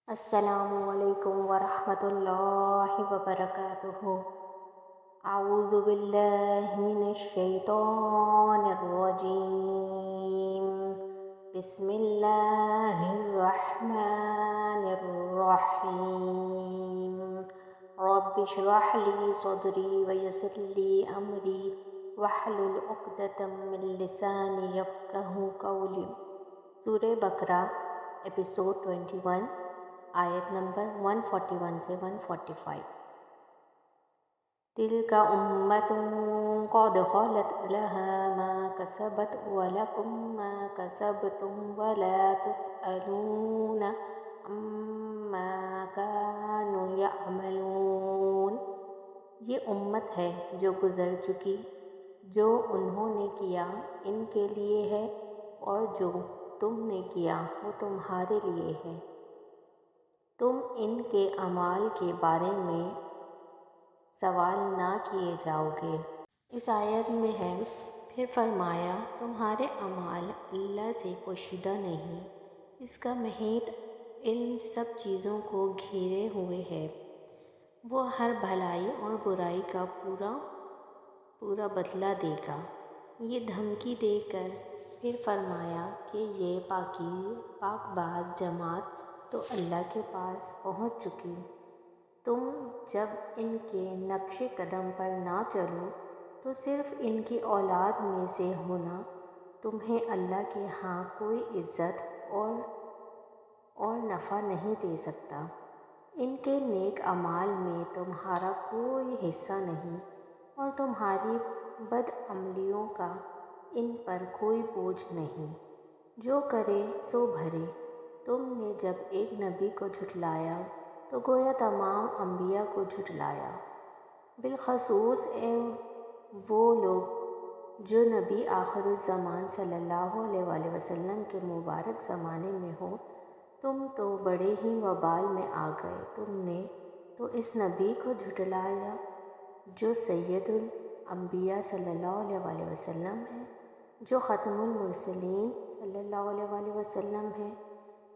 السلام علیکم ورحمۃ اللہ وبرکاتہ۔ اعوذ باللہ من الشیطان الرجیم، بسم اللہ الرحمن الرحیم۔ رب اشرح لی صدری ویسر لی امری واحلل عقدۃ من لسانی یفقہوا قولی۔ سورہ بقرہ ایپیسوڈ 21، آیت نمبر 141 سے 145۔ تِلْکَ أُمَّةٌ قَدْ خَلَتْ لَهَا مَا كَسَبَتْ وَلَكُم مَّا كَسَبْتُمْ وَلَا تُسْأَلُونَ عَمَّا كَانُوا يَعْمَلُونَ۔ یہ امت ہے جو گزر چکی، جو انہوں نے کیا ان کے لیے ہے، اور جو تم نے کیا وہ تمہارے لیے ہے، تم ان کے اعمال کے بارے میں سوال نہ کیے جاؤ گے۔ اس آیت میں ہے، پھر فرمایا تمہارے اعمال اللہ سے پوشیدہ نہیں، اس کا محیط علم سب چیزوں کو گھیرے ہوئے ہے، وہ ہر بھلائی اور برائی کا پورا بدلہ دے گا۔ یہ دھمکی دے کر پھر فرمایا کہ یہ پاک باز جماعت تو اللہ کے پاس پہنچ چکی، تم جب ان کے نقش قدم پر نہ چلو تو صرف ان کی اولاد میں سے ہونا تمہیں اللہ کے ہاں کوئی عزت اور نفع نہیں دے سکتا، ان کے نیک اعمال میں تمہارا کوئی حصہ نہیں، اور تمہاری بدعملیوں کا ان پر کوئی بوجھ نہیں، جو کرے سو بھرے۔ تم نے جب ایک نبی کو جھٹلایا تو گویا تمام انبیاء کو جھٹلایا، بالخصوص وہ لوگ جو نبی آخر الزمان صلی اللہ علیہ وآلہ وسلم کے مبارک زمانے میں ہو۔ تم تو بڑے ہی وبال میں آ گئے، تم نے تو اس نبی کو جھٹلایا جو سید الانبیاء صلی اللہ علیہ وآلہ وسلم ہے، جو ختم المرسلین صلی اللہ علیہ وآلہ وسلم ہے،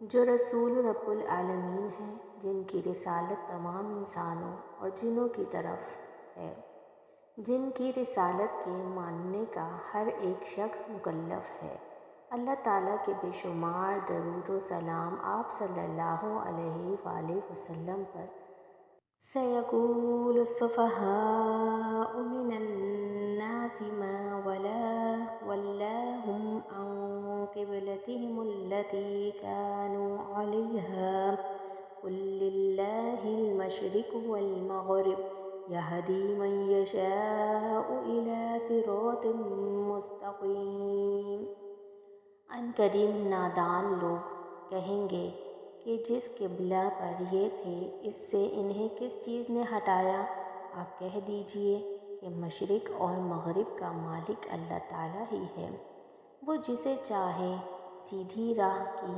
جو رسول رب العالمین ہیں، جن کی رسالت تمام انسانوں اور جنوں کی طرف ہے، جن کی رسالت کے ماننے کا ہر ایک شخص مکلف ہے۔ اللہ تعالیٰ کے بے شمار درود و سلام آپ صلی اللہ علیہ وآلہ وسلم پر۔ سَيَقُولُ السُّفَهَاءُ مِنَ النَّاسِ مَا وَلَّاهُمْ عَن قِبْلَتِهِمُ الَّتِي كَانُوا عَلَيْهَا قُل لِّلَّهِ الْمَشْرِقُ وَالْمَغْرِبُ يَهْدِي مَن يَشَاءُ إِلَىٰ صِرَاطٍ مُّسْتَقِيمٍ۔ ان قریب نادان لوگ کہیں گے کہ جس قبلہ پر یہ تھے اس سے انہیں کس چیز نے ہٹایا؟ آپ کہہ دیجئے کہ مشرق اور مغرب کا مالک اللہ تعالیٰ ہی ہے، وہ جسے چاہے سیدھی راہ کی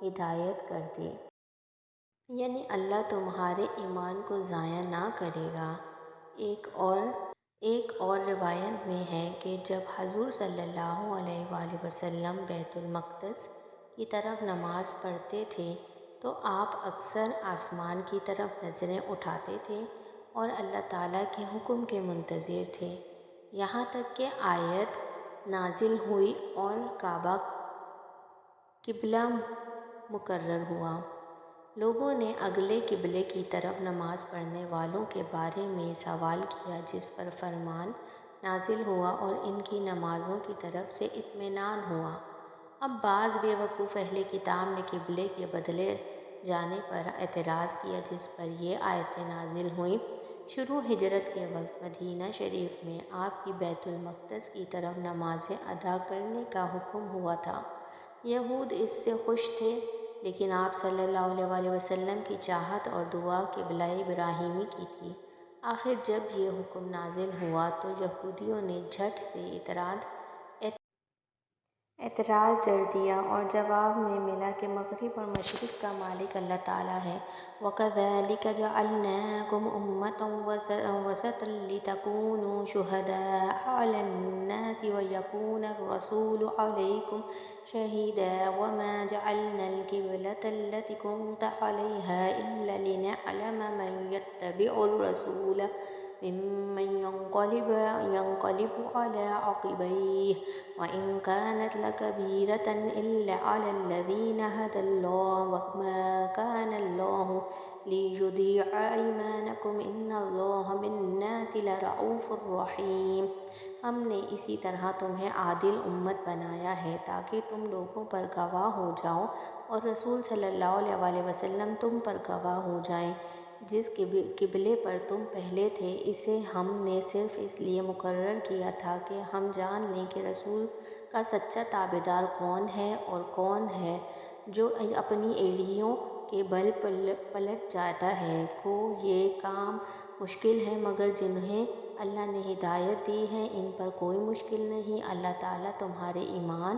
ہدایت کر دے، یعنی اللہ تمہارے ایمان کو ضائع نہ کرے گا۔ ایک اور روایت میں ہے کہ جب حضور صلی اللہ علیہ وآلہ وسلم بیت المقدس کی طرف نماز پڑھتے تھے تو آپ اکثر آسمان کی طرف نظریں اٹھاتے تھے اور اللہ تعالیٰ کے حکم کے منتظر تھے، یہاں تک کہ آیت نازل ہوئی اور کعبہ قبلہ مقرر ہوا۔ لوگوں نے اگلے قبلے کی طرف نماز پڑھنے والوں کے بارے میں سوال کیا، جس پر فرمان نازل ہوا اور ان کی نمازوں کی طرف سے اطمینان ہوا۔ اب بعض بے وقوف اہل کتاب نے قبلے کے بدلے جانے پر اعتراض کیا، جس پر یہ آیتیں نازل ہوئیں۔ شروع ہجرت کے وقت مدینہ شریف میں آپ کی بیت المقدس کی طرف نمازیں ادا کرنے کا حکم ہوا تھا۔ یہود اس سے خوش تھے، لیکن آپ صلی اللہ علیہ وآلہ وسلم کی چاہت اور دعا قبلہ ابراہیمی کی تھی۔ آخر جب یہ حکم نازل ہوا تو یہودیوں نے جھٹ سے اعتراض جڑ دیا اور جواب میں ملا کہ مغرب اور مشرق کا مالک اللہ تعالیٰ ہے۔ وَكَذَلِكَ جَعَلْنَاكُمْ أُمَّةً وَسَطًا لِتَكُونُوا شُهَدَاءَ عَلَى النَّاسِ وَيَكُونَ الرَّسُولُ عَلَيْكُمْ شَهِيدًا وَمَا جَعَلْنَا الْقِبْلَةَ الَّتِي كُنْتَ عَلَيْهَا إِلَّا لِنَعْلَمَ مَن يَتَّبِعُ الرَّسُولَ ممن ينقلب على عقبيه وإن كانت لكبيرة إلا على الذين هدى الله وما كان الله ليضيع إيمانكم إن الله بالناس لرؤوف رحيم۔ ہم نے اسی طرح تمہیں عادل امت بنایا ہے تاکہ تم لوگوں پر گواہ ہو جاؤ اور رسول صلی اللہ علیہ وسلم تم پر گواہ ہو جائیں۔ جس قبلے پر تم پہلے تھے اسے ہم نے صرف اس لیے مقرر کیا تھا کہ ہم جان لیں کہ رسول کا سچا تابعدار کون ہے اور کون ہے جو اپنی ایڑیوں کے بل پلٹ جاتا ہے۔ کو یہ کام مشکل ہے مگر جنہیں اللہ نے ہدایت دی ہے ان پر کوئی مشکل نہیں۔ اللہ تعالیٰ تمہارے ایمان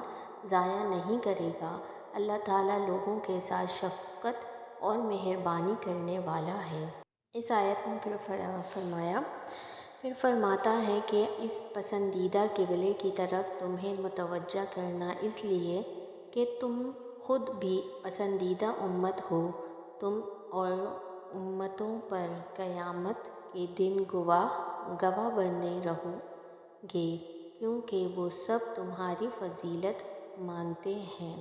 ضائع نہیں کرے گا۔ اللہ تعالیٰ لوگوں کے ساتھ شفقت اور مہربانی کرنے والا ہے۔ اس آیت میں پھر فرماتا ہے کہ اس پسندیدہ قبلے کی طرف تمہیں متوجہ کرنا اس لیے کہ تم خود بھی پسندیدہ امت ہو، تم اور امتوں پر قیامت کے دن گواہ بنے رہو گے کیونکہ وہ سب تمہاری فضیلت مانتے ہیں۔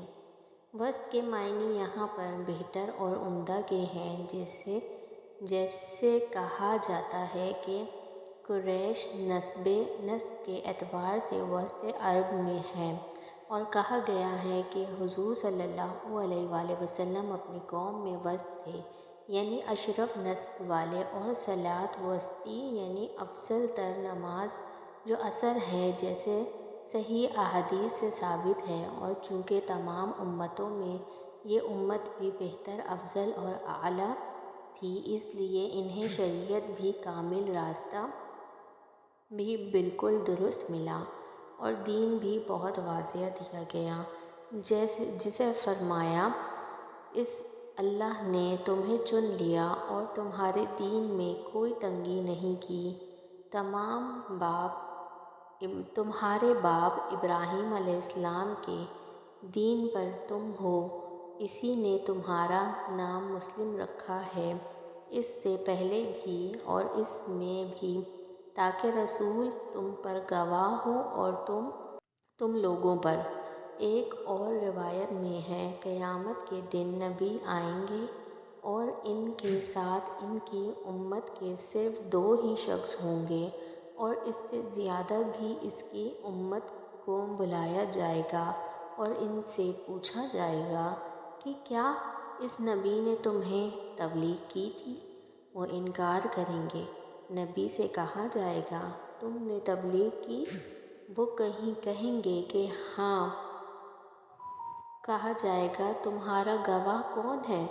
وسط کے معنی یہاں پر بہتر اور عمدہ کے ہیں، جیسے کہا جاتا ہے کہ قریش نسب کے اعتبار سے وسط عرب میں ہے، اور کہا گیا ہے کہ حضور صلی اللہ علیہ وآلہ وسلم اپنی قوم میں وسط تھے، یعنی اشرف نسب والے، اور صلاۃ وسطی یعنی افضل تر نماز جو عصر ہے جیسے صحیح احادیث سے ثابت ہے۔ اور چونکہ تمام امتوں میں یہ امت بھی بہتر، افضل اور اعلیٰ تھی اس لیے انہیں شریعت بھی کامل، راستہ بھی بالکل درست ملا اور دین بھی بہت واضح دیا گیا۔ جسے فرمایا اس اللہ نے تمہیں چن لیا اور تمہارے دین میں کوئی تنگی نہیں کی۔ تمہارے باپ ابراہیم علیہ السلام کے دین پر تم ہو، اسی نے تمہارا نام مسلم رکھا ہے اس سے پہلے بھی اور اس میں بھی، تاکہ رسول تم پر گواہ ہو اور تم لوگوں پر۔ ایک اور روایت میں ہے قیامت کے دن نبی آئیں گے اور ان کے ساتھ ان کی امت کے صرف 2 ہی شخص ہوں گے اور اس سے زیادہ بھی اس کی امت کو بلایا جائے گا اور ان سے پوچھا جائے گا کہ کیا اس نبی نے تمہیں تبلیغ کی تھی؟ وہ انکار کریں گے۔ نبی سے کہا جائے گا تم نے تبلیغ کی؟ وہ کہیں گے کہ ہاں۔ کہا جائے گا تمہارا گواہ کون ہے؟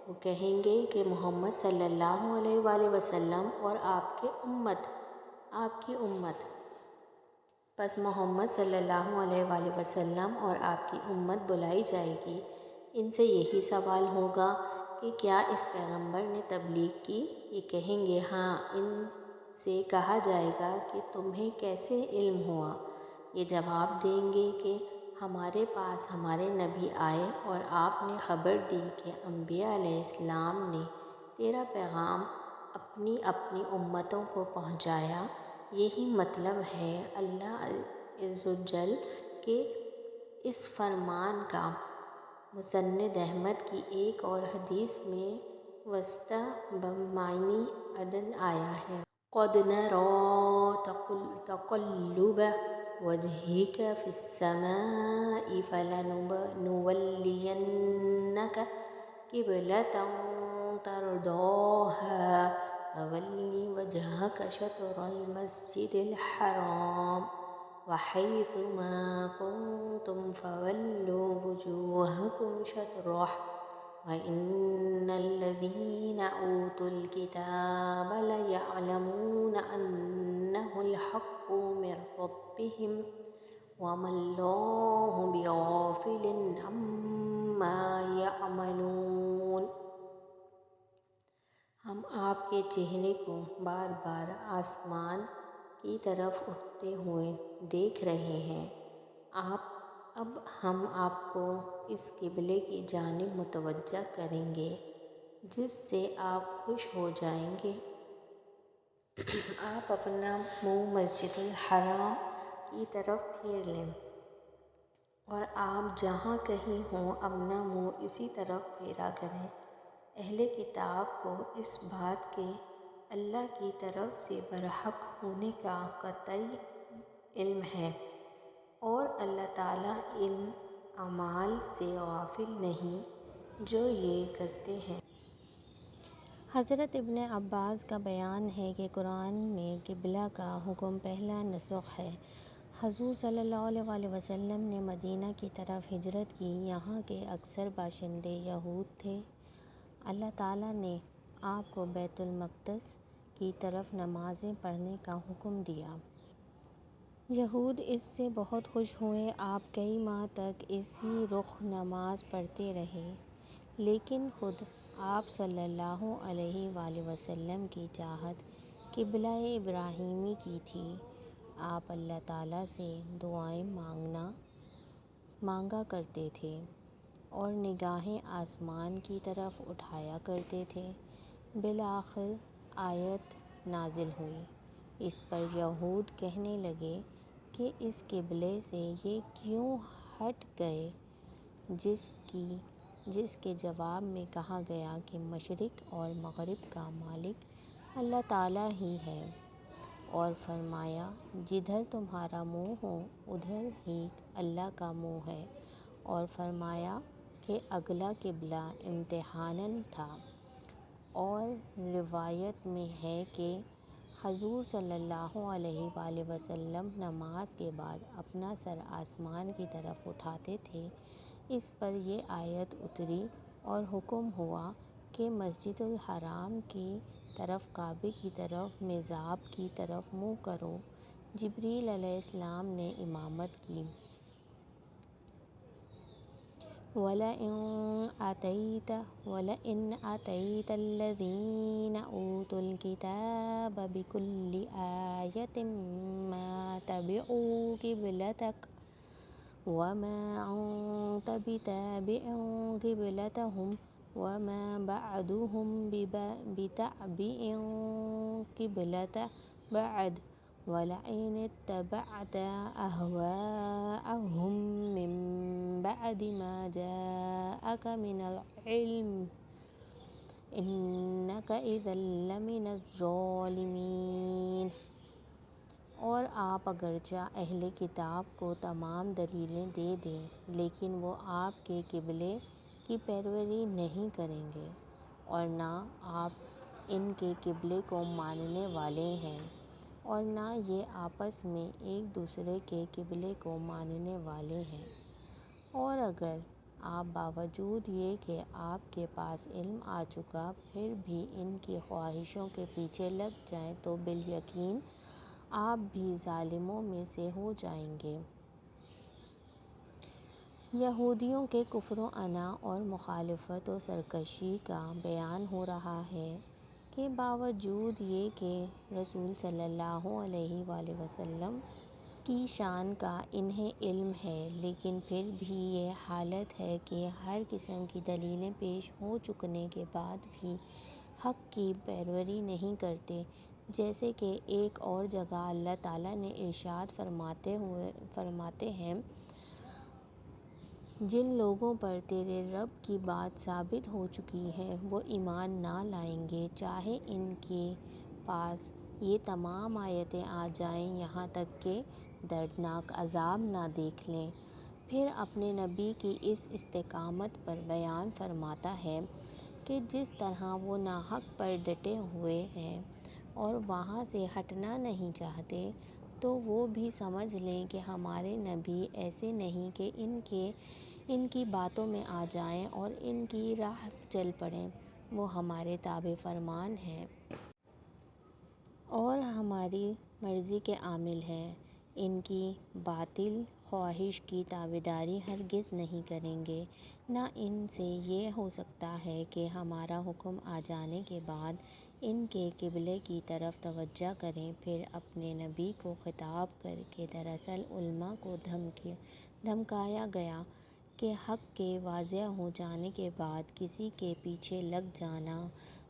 وہ کہیں گے کہ محمد صلی اللہ علیہ وآلہ وسلم اور آپ کی امت۔ پس محمد صلی اللہ علیہ وآلہ وسلم اور آپ کی امت بلائی جائے گی۔ ان سے یہی سوال ہوگا کہ کیا اس پیغمبر نے تبلیغ کی؟ یہ کہیں گے ہاں۔ ان سے کہا جائے گا کہ تمہیں کیسے علم ہوا؟ یہ جواب دیں گے کہ ہمارے پاس ہمارے نبی آئے اور آپ نے خبر دی کہ انبیاء علیہ السلام نے تیرا پیغام اپنی اپنی امتوں کو پہنچایا۔ یہی مطلب ہے اللہ عز و جل کے اس فرمان کا۔ مسند احمد کی ایک اور حدیث میں وسط بمعنی عدل آیا ہے۔ قَدْ نَرَىٰ تَقَلُّبَ وَجْهِكَ فِي السَّمَاءِ فَلَنُوَلِّيَنَّكَ قِبْلَةً تَرْضَاهَا فَوَلِّ وَجْهَكَ شَطْرَ الْمَسْجِدِ الْحَرَامِ وَحَيْثُ مَا كُنتُمْ فَوَلُّوا وُجُوهَكُمْ شَطْرَهُ وَإِنَّ الَّذِينَ أُوتُوا الْكِتَابَ لَيَعْلَمُونَ أَنَّهُ الْحَقُّ مِنْ رَبِّهِمْ وَمَا اللَّهُ بِغَافِلٍ عَمَّا يَعْمَلُونَ۔ ہم آپ کے چہرے کو بار بار آسمان کی طرف اٹھتے ہوئے دیکھ رہے ہیں۔ اب ہم آپ کو اس قبلے کی جانب متوجہ کریں گے جس سے آپ خوش ہو جائیں گے۔ آپ اپنا منہ مسجد الحرام کی طرف پھیر لیں اور آپ جہاں کہیں ہوں اپنا منہ اسی طرف پھیرا کریں۔ اہل کتاب کو اس بات کے اللہ کی طرف سے برحق ہونے کا قطعی علم ہے اور اللہ تعالیٰ ان اعمال سے غافل نہیں جو یہ کرتے ہیں۔ حضرت ابن عباس کا بیان ہے کہ قرآن میں قبلہ کا حکم پہلا نسخ ہے۔ حضور صلی اللہ علیہ وسلم نے مدینہ کی طرف ہجرت کی۔ یہاں کے اکثر باشندے یہود تھے۔ اللہ تعالیٰ نے آپ کو بیت المقدس کی طرف نمازیں پڑھنے کا حکم دیا۔ یہود اس سے بہت خوش ہوئے۔ آپ کئی ماہ تک اسی رخ نماز پڑھتے رہے، لیکن خود آپ صلی اللہ علیہ وآلہ وسلم کی چاہت قبلہ ابراہیمی کی تھی۔ آپ اللہ تعالیٰ سے دعائیں مانگا کرتے تھے اور نگاہیں آسمان کی طرف اٹھایا کرتے تھے۔ بالآخر آیت نازل ہوئی۔ اس پر یہود کہنے لگے کہ اس قبلے سے یہ کیوں ہٹ گئے جس کے جواب میں کہا گیا کہ مشرق اور مغرب کا مالک اللہ تعالیٰ ہی ہے، اور فرمایا جدھر تمہارا منہ ہو ادھر ہی اللہ کا منہ ہے، اور فرمایا کہ اگلا قبلہ امتحاناً تھا۔ اور روایت میں ہے کہ حضور صلی اللہ علیہ وآلہ وسلم نماز کے بعد اپنا سر آسمان کی طرف اٹھاتے تھے۔ اس پر یہ آیت اتری اور حکم ہوا کہ مسجد الحرام کی طرف، کعبے کی طرف، محراب کی طرف منہ کرو۔ جبریل علیہ السلام نے امامت کی۔ وَلَئِنْ أَتَيْتَ الَّذِينَ أُوتُوا الْكِتَابَ بِكُلِّ آيَةٍ مَا تَبِعُوا قِبْلَتَكَ وَمَا أَنْتَ بِتَابِعٍ قِبْلَتَهُمْ وَمَا بَعْضُهُمْ بِتَابِعٍ قِبْلَةَ بَعْضٍ وَلَئِنِ اتَّبَعْتَ أَهْوَاءَهُمْ مِنْ بَعْدِ مَا جَاءَكَ مِنَ الْعِلْمِ إِنَّكَ إِذًا لَمِنَ الظَّالِمِينَ۔ اور آپ اگرچہ اہل کتاب کو تمام دلیلیں دے دیں لیکن وہ آپ کے قبلے کی پیروی نہیں کریں گے، اور نہ آپ ان کے قبلے کو ماننے والے ہیں، اور نہ یہ آپس میں ایک دوسرے کے قبلے کو ماننے والے ہیں۔ اور اگر آپ باوجود یہ کہ آپ کے پاس علم آ چکا پھر بھی ان کی خواہشوں کے پیچھے لگ جائیں تو بالیقین آپ بھی ظالموں میں سے ہو جائیں گے۔ یہودیوں کے کفر و عناد اور مخالفت و سرکشی کا بیان ہو رہا ہے کہ باوجود یہ کہ رسول صلی اللہ علیہ وآلہ وسلم کی شان کا انہیں علم ہے، لیکن پھر بھی یہ حالت ہے کہ ہر قسم کی دلیلیں پیش ہو چکنے کے بعد بھی حق کی پیروی نہیں کرتے۔ جیسے کہ ایک اور جگہ اللہ تعالیٰ نے ارشاد فرماتے ہیں، جن لوگوں پر تیرے رب کی بات ثابت ہو چکی ہے وہ ایمان نہ لائیں گے چاہے ان کے پاس یہ تمام آیتیں آ جائیں، یہاں تک کہ دردناک عذاب نہ دیکھ لیں۔ پھر اپنے نبی کی اس استقامت پر بیان فرماتا ہے کہ جس طرح وہ ناحق پر ڈٹے ہوئے ہیں اور وہاں سے ہٹنا نہیں چاہتے، تو وہ بھی سمجھ لیں کہ ہمارے نبی ایسے نہیں کہ ان کی باتوں میں آ جائیں اور ان کی راہ چل پڑیں۔ وہ ہمارے تابع فرمان ہیں اور ہماری مرضی کے عامل ہیں۔ ان کی باطل خواہش کی تابعداری ہرگز نہیں کریں گے، نہ ان سے یہ ہو سکتا ہے کہ ہمارا حکم آ جانے کے بعد ان کے قبلے کی طرف توجہ کریں۔ پھر اپنے نبی کو خطاب کر کے دراصل علماء کو دھمکایا گیا کہ حق کے واضح ہو جانے کے بعد کسی کے پیچھے لگ جانا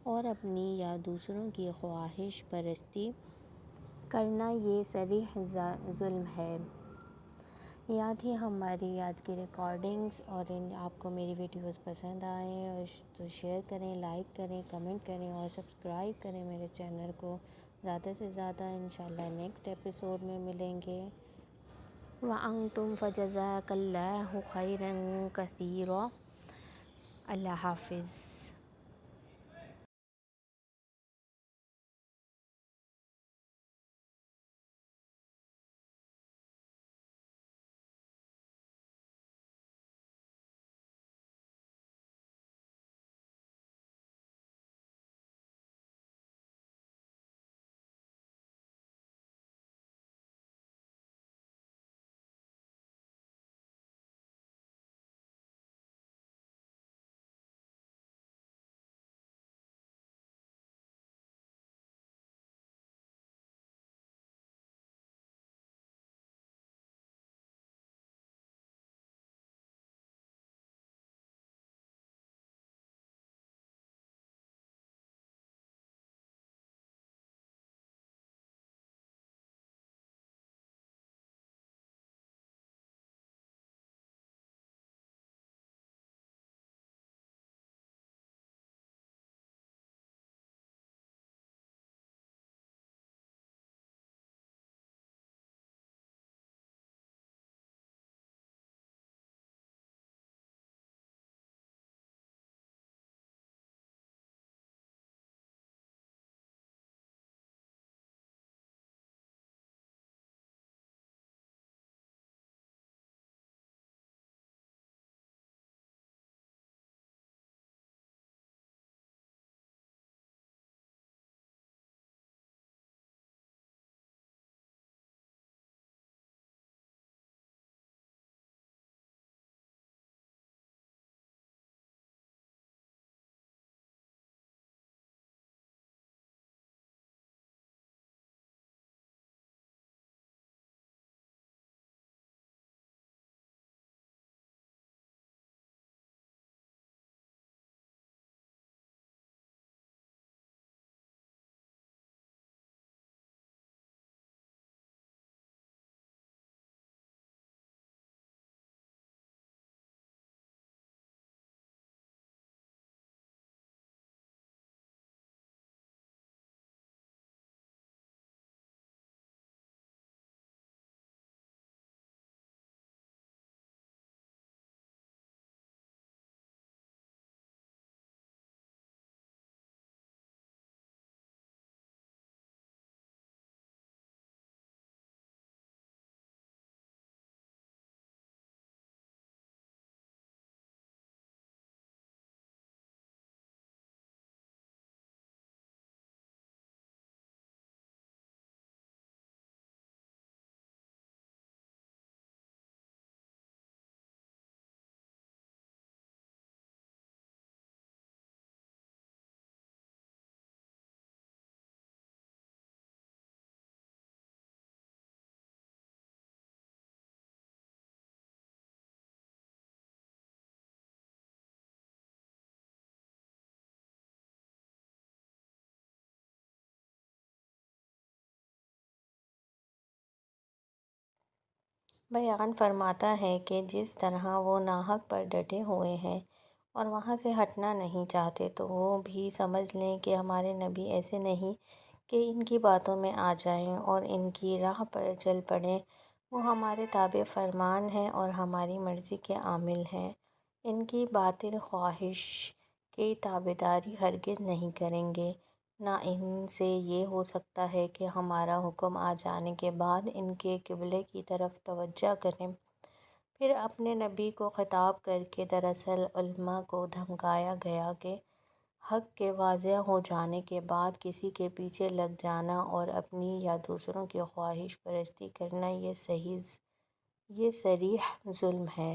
اور اپنی یا دوسروں کی خواہش پرستی کرنا یہ صریح ظلم ہے۔ یہ تھی ہماری آج کی ریکارڈنگز، اور آپ کو میری ویڈیوز پسند آئیں تو شیئر کریں، لائک کریں، کمنٹ کریں اور سبسکرائب کریں میرے چینل کو زیادہ سے زیادہ۔ انشاءاللہ نیکسٹ ایپیسوڈ میں ملیں گے۔ وَأَنتُمْ فَجَزَاكَ اللَّهُ خَيْرًا كَثِيرًا۔ اللہ حافظ۔ بیان فرماتا ہے کہ جس طرح وہ ناحق پر ڈٹے ہوئے ہیں اور وہاں سے ہٹنا نہیں چاہتے، تو وہ بھی سمجھ لیں کہ ہمارے نبی ایسے نہیں کہ ان کی باتوں میں آ جائیں اور ان کی راہ پر چل پڑیں۔ وہ ہمارے تابع فرمان ہیں اور ہماری مرضی کے عامل ہیں۔ ان کی باطل خواہش کی تابعداری ہرگز نہیں کریں گے، نہ ان سے یہ ہو سکتا ہے کہ ہمارا حکم آ جانے کے بعد ان کے قبلے کی طرف توجہ کریں۔ پھر اپنے نبی کو خطاب کر کے دراصل علماء کو دھمکایا گیا کہ حق کے واضح ہو جانے کے بعد کسی کے پیچھے لگ جانا اور اپنی یا دوسروں کی خواہش پرستی کرنا یہ صریح ظلم ہے۔